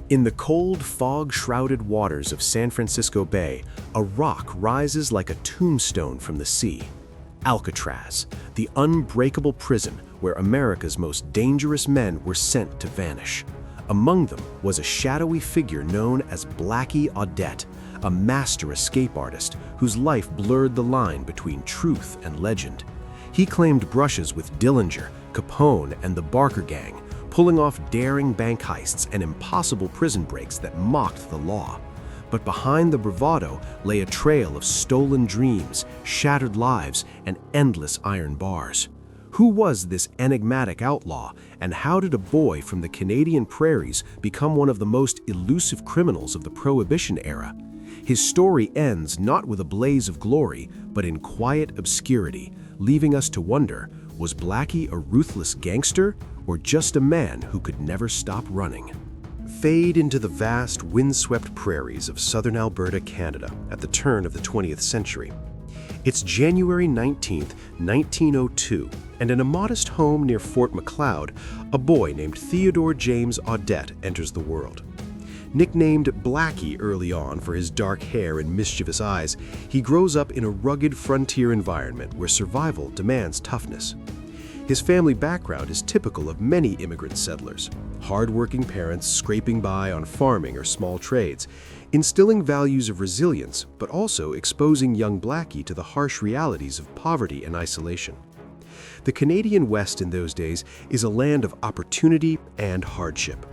In the cold, fog-shrouded waters of San Francisco Bay, a rock rises like a tombstone from the sea. Alcatraz, the unbreakable prison where America's most dangerous men were sent to vanish. Among them was a shadowy figure known as Blackie Audett, a master escape artist whose life blurred the line between truth and legend. He claimed brushes with Dillinger, Capone, and the Barker Gang, pulling off daring bank heists and impossible prison breaks that mocked the law. But behind the bravado lay a trail of stolen dreams, shattered lives, and endless iron bars. Who was this enigmatic outlaw, and how did a boy from the Canadian prairies become one of the most elusive criminals of the Prohibition era? His story ends not with a blaze of glory, but in quiet obscurity, leaving us to wonder, was Blackie a ruthless gangster, or just a man who could never stop running? Fade into the vast, windswept prairies of southern Alberta, Canada, at the turn of the 20th century. It's January 19, 1902, and in a modest home near Fort Macleod, a boy named Theodore James Audett enters the world. Nicknamed Blackie early on for his dark hair and mischievous eyes, he grows up in a rugged frontier environment where survival demands toughness. His family background is typical of many immigrant settlers, hard-working parents scraping by on farming or small trades, instilling values of resilience, but also exposing young Blackie to the harsh realities of poverty and isolation. The Canadian West in those days is a land of opportunity and hardship.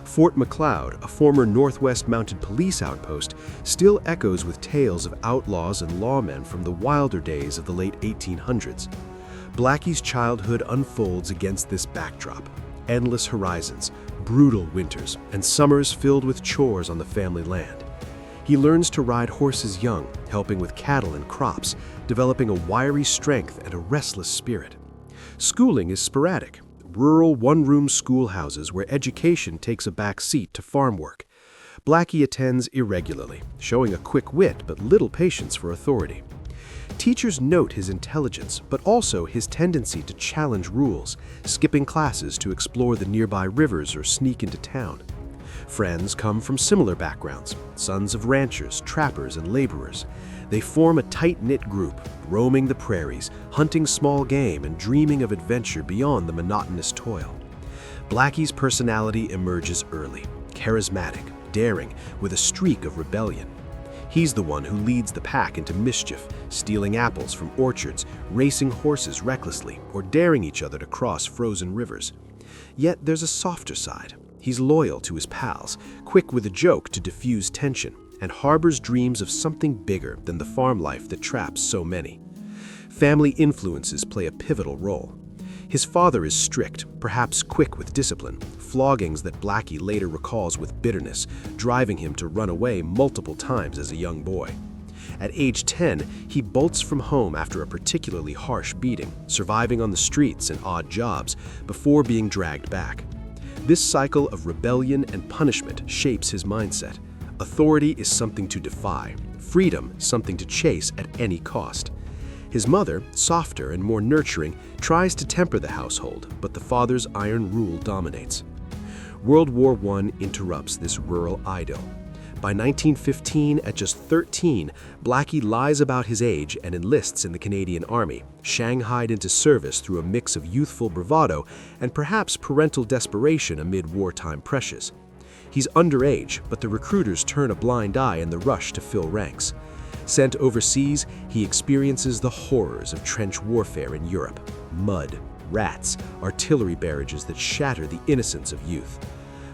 Fort Macleod, a former Northwest Mounted Police outpost, still echoes with tales of outlaws and lawmen from the wilder days of the late 1800s. Blackie's childhood unfolds against this backdrop: endless horizons, brutal winters, and summers filled with chores on the family land. He learns to ride horses young, helping with cattle and crops, developing a wiry strength and a restless spirit. Schooling is sporadic, rural one-room schoolhouses where education takes a back seat to farm work. Blackie attends irregularly, showing a quick wit but little patience for authority. Teachers note his intelligence, but also his tendency to challenge rules, skipping classes to explore the nearby rivers or sneak into town. Friends come from similar backgrounds, sons of ranchers, trappers, and laborers. They form a tight-knit group, roaming the prairies, hunting small game, and dreaming of adventure beyond the monotonous toil. Blackie's personality emerges early, charismatic, daring, with a streak of rebellion. He's the one who leads the pack into mischief, stealing apples from orchards, racing horses recklessly, or daring each other to cross frozen rivers. Yet there's a softer side. He's loyal to his pals, quick with a joke to diffuse tension, and harbors dreams of something bigger than the farm life that traps so many. Family influences play a pivotal role. His father is strict, perhaps quick with discipline, floggings that Blackie later recalls with bitterness, driving him to run away multiple times as a young boy. At age 10, he bolts from home after a particularly harsh beating, surviving on the streets and odd jobs before being dragged back. This cycle of rebellion and punishment shapes his mindset. Authority is something to defy, freedom something to chase at any cost. His mother, softer and more nurturing, tries to temper the household, but the father's iron rule dominates. World War I interrupts this rural idyll. By 1915, at just 13, Blackie lies about his age and enlists in the Canadian Army, shanghaied into service through a mix of youthful bravado and perhaps parental desperation amid wartime pressures. He's underage, but the recruiters turn a blind eye in the rush to fill ranks. Sent overseas, he experiences the horrors of trench warfare in Europe: mud, rats, artillery barrages that shatter the innocence of youth.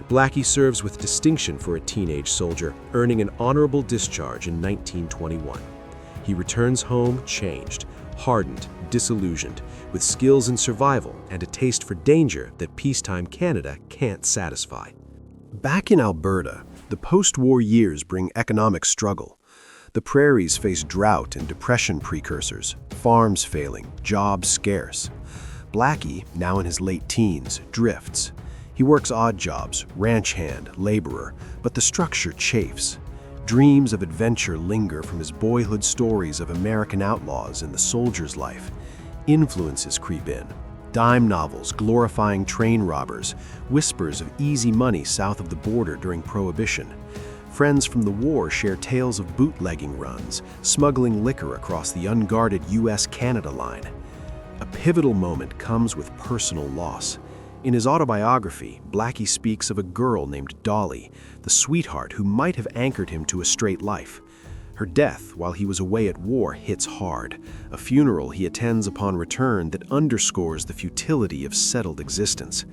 Blackie serves with distinction for a teenage soldier, earning an honorable discharge in 1921. He returns home changed, hardened, disillusioned, with skills in survival and a taste for danger that peacetime Canada can't satisfy. Back in Alberta, the post-war years bring economic struggle. The prairies face drought and depression precursors, farms failing, jobs scarce. Blackie, now in his late teens, drifts. He works odd jobs, ranch hand, laborer, but the structure chafes. Dreams of adventure linger from his boyhood stories of American outlaws and the soldier's life. Influences creep in. dime novels glorifying train robbers, whispers of easy money south of the border during Prohibition. Friends from the war share tales of bootlegging runs, smuggling liquor across the unguarded US-Canada line. A pivotal moment comes with personal loss. In his autobiography, Blackie speaks of a girl named Dolly, the sweetheart who might have anchored him to a straight life. Her death, while he was away at war, hits hard, a funeral he attends upon return that underscores the futility of settled existence.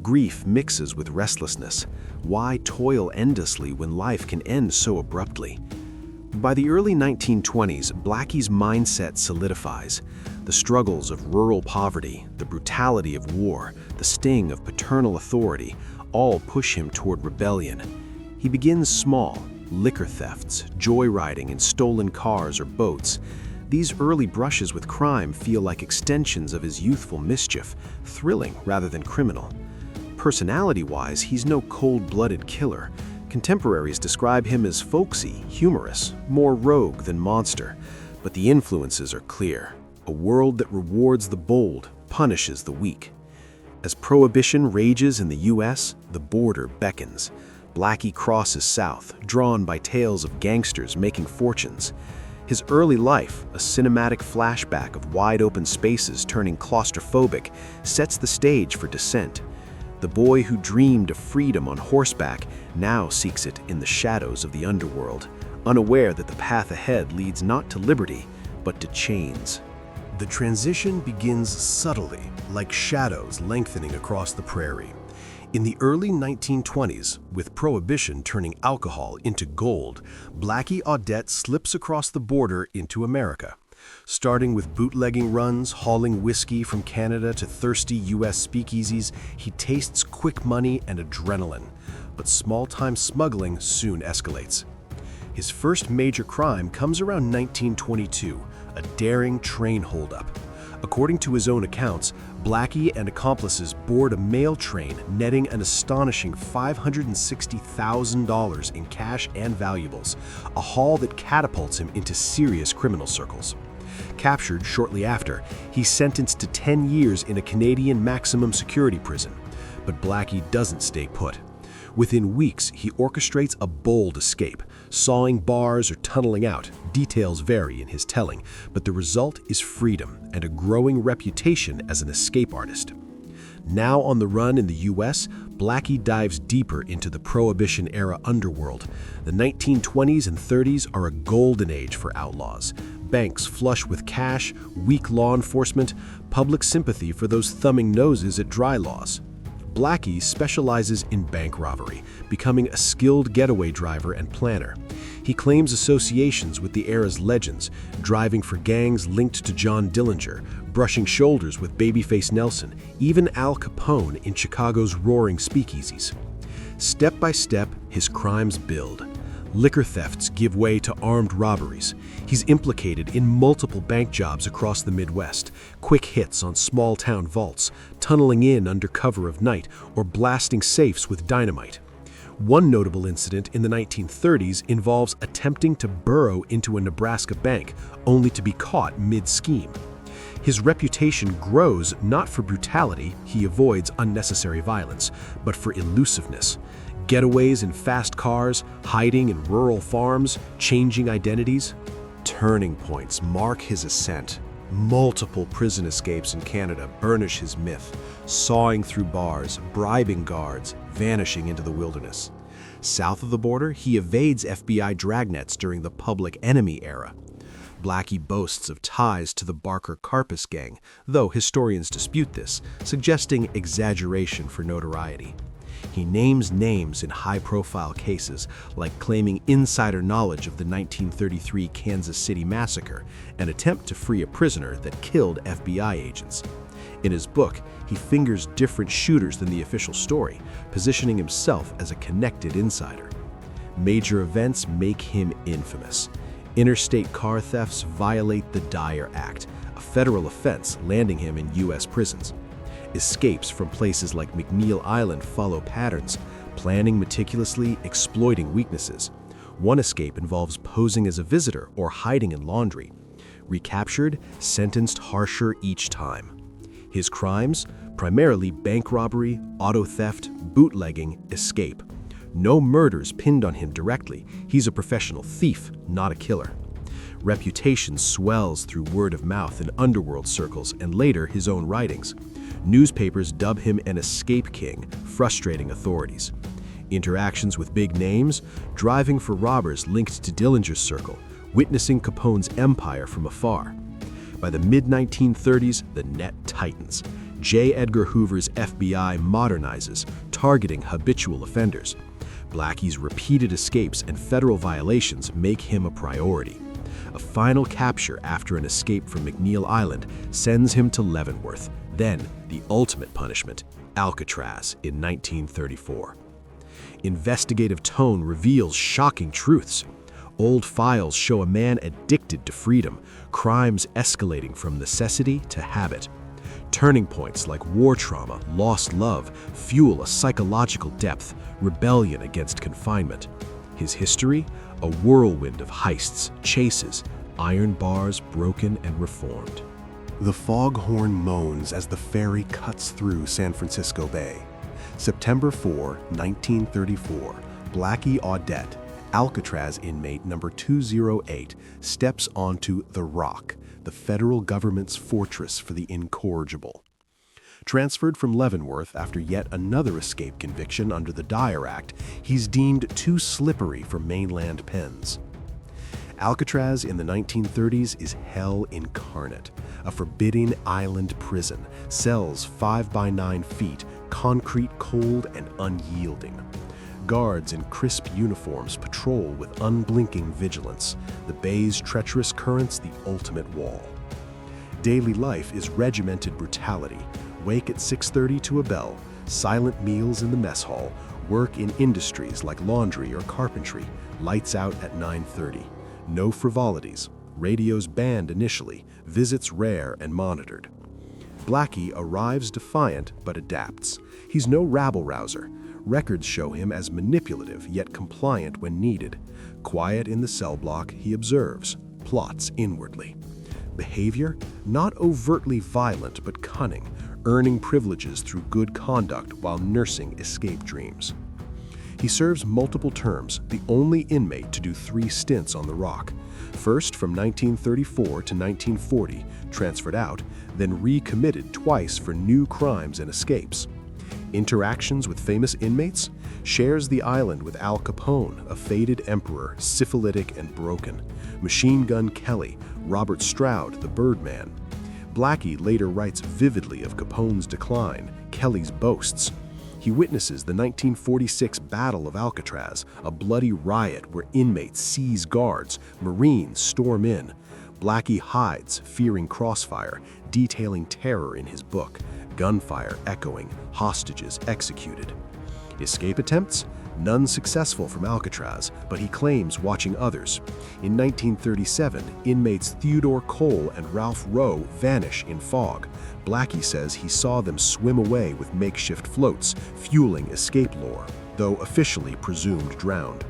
Grief mixes with restlessness. Why toil endlessly when life can end so abruptly? By the early 1920s, Blackie's mindset solidifies. The struggles of rural poverty, the brutality of war, the sting of paternal authority, all push him toward rebellion. He begins small: liquor thefts, joyriding in stolen cars or boats. These early brushes with crime feel like extensions of his youthful mischief, thrilling rather than criminal. Personality-wise, he's no cold-blooded killer. Contemporaries describe him as folksy, humorous, more rogue than monster. But the influences are clear. A world that rewards the bold, punishes the weak. As Prohibition rages in the US, the border beckons. Blackie crosses south, drawn by tales of gangsters making fortunes. His early life, a cinematic flashback of wide-open spaces turning claustrophobic, sets the stage for descent. The boy who dreamed of freedom on horseback now seeks it in the shadows of the underworld, unaware that the path ahead leads not to liberty, but to chains. The transition begins subtly, like shadows lengthening across the prairie. In the early 1920s, with Prohibition turning alcohol into gold, Blackie Audett slips across the border into America. Starting with bootlegging runs, hauling whiskey from Canada to thirsty US speakeasies, he tastes quick money and adrenaline. But small-time smuggling soon escalates. His first major crime comes around 1922, a daring train holdup. According to his own accounts, Blackie and accomplices board a mail train, netting an astonishing $560,000 in cash and valuables, a haul that catapults him into serious criminal circles. Captured shortly after, he's sentenced to 10 years in a Canadian maximum security prison. But Blackie doesn't stay put. Within weeks, he orchestrates a bold escape, sawing bars or tunneling out. Details vary in his telling, but the result is freedom and a growing reputation as an escape artist. Now on the run in the US, Blackie dives deeper into the Prohibition-era underworld. The 1920s and 30s are a golden age for outlaws. Banks flush with cash, weak law enforcement, public sympathy for those thumbing noses at dry laws. Blackie specializes in bank robbery, becoming a skilled getaway driver and planner. He claims associations with the era's legends, driving for gangs linked to John Dillinger, brushing shoulders with Babyface Nelson, even Al Capone in Chicago's roaring speakeasies. Step by step, his crimes build. Liquor thefts give way to armed robberies. He's implicated in multiple bank jobs across the Midwest, quick hits on small-town vaults, tunneling in under cover of night, or blasting safes with dynamite. One notable incident in the 1930s involves attempting to burrow into a Nebraska bank, only to be caught mid-scheme. His reputation grows not for brutality, he avoids unnecessary violence, but for elusiveness. Getaways in fast cars, hiding in rural farms, changing identities. Turning points mark his ascent. Multiple prison escapes in Canada burnish his myth, sawing through bars, bribing guards, vanishing into the wilderness. South of the border, he evades FBI dragnets during the Public Enemy era. Blackie boasts of ties to the Barker Karpus gang, though historians dispute this, suggesting exaggeration for notoriety. He names names in high-profile cases, like claiming insider knowledge of the 1933 Kansas City massacre, an attempt to free a prisoner that killed FBI agents. In his book, he fingers different shooters than the official story, positioning himself as a connected insider. Major events make him infamous. Interstate car thefts violate the Dyer Act, a federal offense landing him in U.S. prisons. Escapes from places like McNeil Island follow patterns, planning meticulously, exploiting weaknesses. One escape involves posing as a visitor or hiding in laundry. Recaptured, sentenced harsher each time. His crimes? Primarily bank robbery, auto theft, bootlegging, escape. No murders pinned on him directly. He's a professional thief, not a killer. Reputation swells through word of mouth in underworld circles and later his own writings. Newspapers dub him an escape king, frustrating authorities. Interactions with big names, driving for robbers linked to Dillinger's circle, witnessing Capone's empire from afar. By the mid-1930s, the net tightens. J. Edgar Hoover's FBI modernizes, targeting habitual offenders. Blackie's repeated escapes and federal violations make him a priority. A final capture after an escape from McNeil Island sends him to Leavenworth, then the ultimate punishment, Alcatraz in 1934. Investigative tone reveals shocking truths. Old files show a man addicted to freedom, crimes escalating from necessity to habit. Turning points like war trauma, lost love, fuel a psychological depth, rebellion against confinement. His history? A whirlwind of heists, chases, iron bars broken and reformed. The foghorn moans as the ferry cuts through San Francisco Bay. September 4, 1934, Blackie Audett, Alcatraz inmate number 208, steps onto the Rock, the federal government's fortress for the incorrigible. Transferred from Leavenworth after yet another escape conviction under the Dyer Act, he's deemed too slippery for mainland pens. Alcatraz in the 1930s is hell incarnate, a forbidding island prison, cells 5 by 9 feet, concrete cold and unyielding. Guards in crisp uniforms patrol with unblinking vigilance, the bay's treacherous currents the ultimate wall. Daily life is regimented brutality. Wake at 6:30 to a bell, silent meals in the mess hall, work in industries like laundry or carpentry, lights out at 9:30. No frivolities, radios banned initially, visits rare and monitored. Blackie arrives defiant but adapts. He's no rabble-rouser. Records show him as manipulative yet compliant when needed. Quiet in the cell block, he observes, plots inwardly. Behavior? Not overtly violent but cunning, earning privileges through good conduct while nursing escape dreams. He serves multiple terms, the only inmate to do 3 stints on the Rock. First from 1934 to 1940, transferred out, then recommitted twice for new crimes and escapes. Interactions with famous inmates? Shares the island with Al Capone, a faded emperor, syphilitic and broken. Machine Gun Kelly, Robert Stroud, the Birdman. Blackie later writes vividly of Capone's decline, Kelly's boasts. He witnesses the 1946 Battle of Alcatraz, a bloody riot where inmates seize guards, Marines storm in. Blackie hides, fearing crossfire, detailing terror in his book, gunfire echoing, hostages executed. Escape attempts? None successful from Alcatraz, but he claims watching others. In 1937, inmates Theodore Cole and Ralph Rowe vanish in fog. Blackie says he saw them swim away with makeshift floats, fueling escape lore, though officially presumed drowned.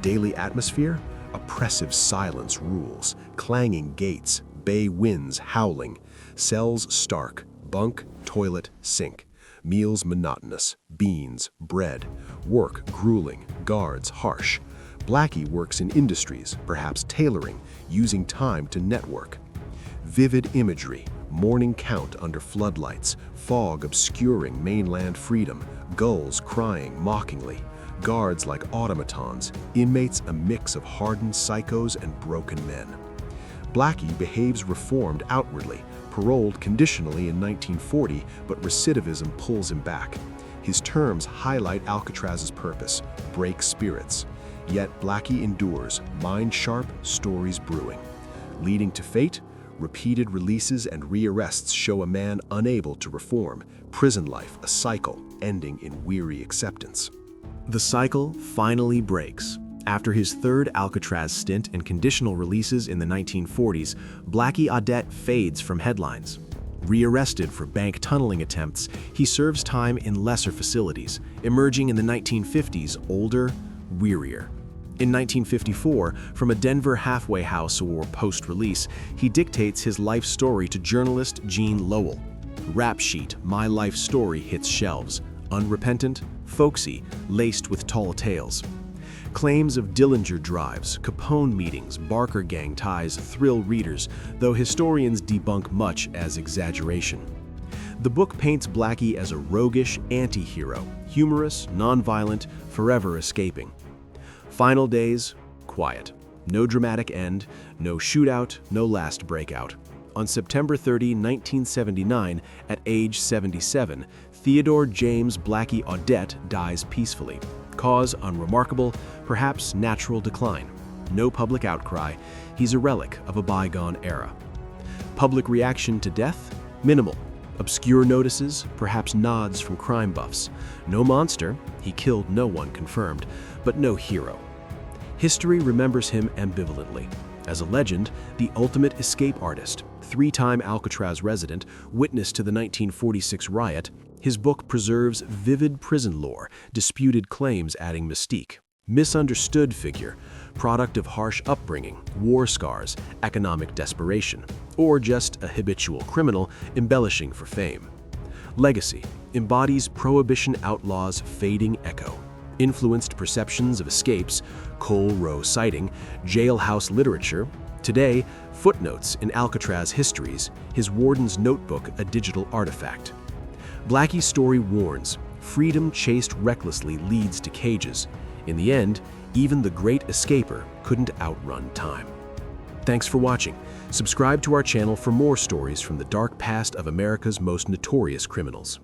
Daily atmosphere? Oppressive silence rules, clanging gates, bay winds howling, cells stark, bunk, toilet, sink. Meals monotonous, beans, bread. Work grueling, guards harsh. Blackie works in industries, perhaps tailoring, using time to network. Vivid imagery, morning count under floodlights, fog obscuring mainland freedom, gulls crying mockingly. Guards like automatons, inmates a mix of hardened psychos and broken men. Blackie behaves reformed outwardly, paroled conditionally in 1940, but recidivism pulls him back. His terms highlight Alcatraz's purpose, break spirits. Yet Blackie endures, mind sharp, stories brewing. Leading to fate, repeated releases and rearrests show a man unable to reform, prison life a cycle, ending in weary acceptance. The cycle finally breaks. After his third Alcatraz stint and conditional releases in the 1940s, Blackie Audett fades from headlines. Rearrested for bank tunneling attempts, he serves time in lesser facilities, emerging in the 1950s older, wearier. In 1954, from a Denver halfway house or post-release, he dictates his life story to journalist Gene Lowell. Rap sheet, My Life Story hits shelves. Unrepentant, folksy, laced with tall tales. Claims of Dillinger drives, Capone meetings, Barker gang ties thrill readers, though historians debunk much as exaggeration. The book paints Blackie as a roguish anti-hero, humorous, nonviolent, forever escaping. Final days, quiet. No dramatic end, no shootout, no last breakout. On September 30, 1979, at age 77, Theodore James Blackie Audett dies peacefully. Cause unremarkable, perhaps natural decline. No public outcry, he's a relic of a bygone era. Public reaction to death? Minimal. Obscure notices, perhaps nods from crime buffs. No monster, he killed no one confirmed, but no hero. History remembers him ambivalently. As a legend, the ultimate escape artist, three-time Alcatraz resident, witness to the 1946 riot, his book preserves vivid prison lore, disputed claims adding mystique. Misunderstood figure, product of harsh upbringing, war scars, economic desperation, or just a habitual criminal embellishing for fame. Legacy embodies Prohibition outlaws' fading echo. Influenced perceptions of escapes, Coal Row sighting, jailhouse literature. Today, footnotes in Alcatraz histories, his warden's notebook a digital artifact. Blackie's story warns, freedom chased recklessly leads to cages. In the end, even the great escaper couldn't outrun time. Thanks for watching. Subscribe to our channel for more stories from the dark past of America's most notorious criminals.